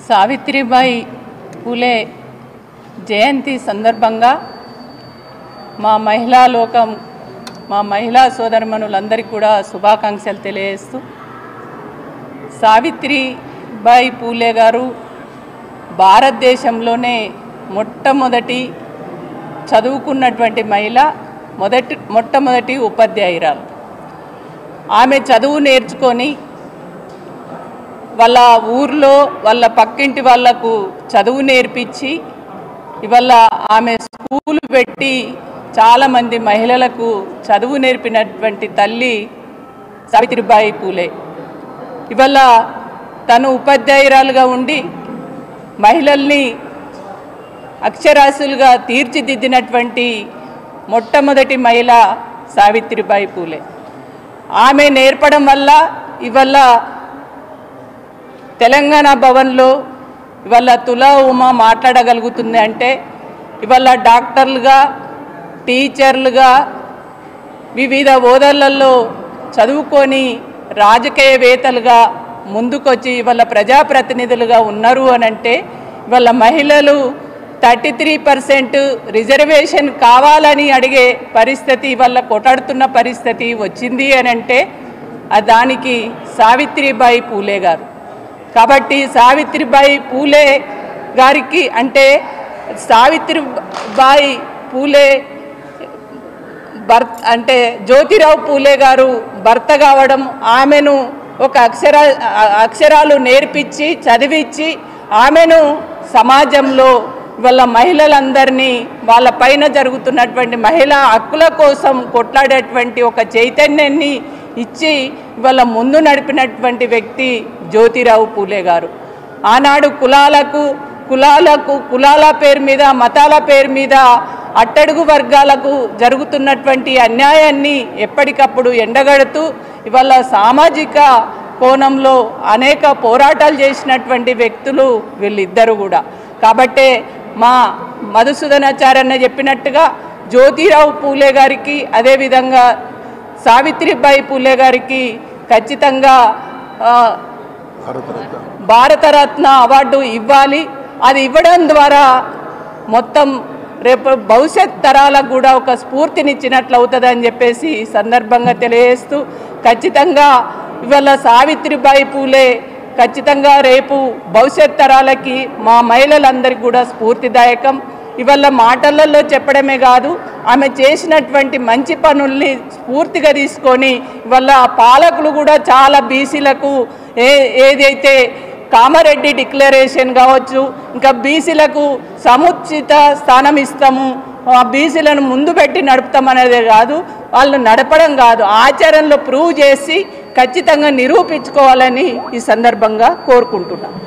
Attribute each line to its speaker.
Speaker 1: సావిత్రిబాయి పూలే జయంతి సందర్భంగా మా మహిళా లోకం మా మహిళా సోదరమణులందరికీ కూడా శుభాకాంక్షలు తెలియజేస్తూ సావిత్రిబాయి పూలే గారు భారతదేశంలోనే మొట్టమొదటి చదువుకున్నటువంటి మహిళ మొట్టమొదటి ఉపాధ్యాయురాలు. ఆమె చదువు నేర్చుకొని వాళ్ళ ఊర్లో వాళ్ళ పక్కింటి వాళ్లకు చదువు నేర్పించి ఇవాళ ఆమె స్కూల్ పెట్టి చాలామంది మహిళలకు చదువు నేర్పినటువంటి తల్లి సావిత్రిబాయి పూలే. ఇవాళ తను ఉపాధ్యాయురాలుగా ఉండి మహిళల్ని అక్షరాస్యులుగా తీర్చిదిద్దినటువంటి మొట్టమొదటి మహిళ సావిత్రిబాయి పూలే. ఆమె నేర్పడం వల్ల ఇవాళ తెలంగాణ భవన్లో ఇవాళ తులా ఉమా మాట్లాడగలుగుతుంది అంటే ఇవాళ డాక్టర్లుగా టీచర్లుగా వివిధ హోదాలలో చదువుకొని రాజకీయవేత్తలుగా ముందుకొచ్చి ఇవాళ ప్రజాప్రతినిధులుగా ఉన్నారు అనంటే ఇవాళ మహిళలు 33% రిజర్వేషన్ కావాలని అడిగే పరిస్థితి ఇవాళ కొట్లాడుతున్న పరిస్థితి వచ్చింది అనంటే దానికి సావిత్రిబాయి పూలే గారు. కాబట్టి సావిత్రిబాయి పూలే గారికి అంటే సావిత్రిబాయి పూలే అంటే జ్యోతిరావు పూలే గారు భర్త కావడం, ఆమెను ఒక అక్షరాలు నేర్పించి చదివించి ఆమెను సమాజంలో వాళ్ళ మహిళలందరినీ వాళ్ళ పైన జరుగుతున్నటువంటి మహిళా హక్కుల కోసం కొట్లాడేటువంటి ఒక చైతన్యాన్ని ఇచ్చి వాళ్ళ ముందు నడిపినటువంటి వ్యక్తి జ్యోతిరావు పూలే గారు. ఆనాడు కులాల పేరు మీద మతాల పేరు మీద అట్టడుగు వర్గాలకు జరుగుతున్నటువంటి అన్యాయాన్ని ఎప్పటికప్పుడు ఎండగడుతూ ఇవాళ సామాజిక కోణంలో అనేక పోరాటాలు చేసినటువంటి వ్యక్తులు వీళ్ళిద్దరు కూడా. కాబట్టే మా మధుసూదనాచార్య చెప్పినట్టుగా జ్యోతిరావు పూలే గారికి అదేవిధంగా సావిత్రిబాయి పూలే గారికి ఖచ్చితంగా భారతరత్న అవార్డు ఇవ్వాలి. అది ఇవ్వడం ద్వారా మొత్తం రేపు భవిష్యత్ తరాలకు కూడా ఒక స్ఫూర్తినిచ్చినట్లు అవుతుందని చెప్పేసి సందర్భంగా తెలియజేస్తూ ఖచ్చితంగా ఇవాళ సావిత్రిబాయి పూలే ఖచ్చితంగా రేపు భవిష్యత్ తరాలకి మా మహిళలందరికీ కూడా స్ఫూర్తిదాయకం. ఇవాళ మాటలలో చెప్పడమే కాదు, ఆమె చేసినటువంటి మంచి పనుల్ని స్ఫూర్తిగా తీసుకొని ఇవాళ పాలకులు కూడా చాలా బీసీలకు ఏదైతే కామారెడ్డి డిక్లరేషన్ కావచ్చు, ఇంకా బీసీలకు సముచిత స్థానం ఇస్తాము, బీసీలను ముందు పెట్టి నడుపుతామనేదే కాదు, వాళ్ళు నడపడం కాదు ఆచరణలో ప్రూవ్ చేసి ఖచ్చితంగా నిరూపించుకోవాలని ఈ సందర్భంగా కోరుకుంటున్నాను.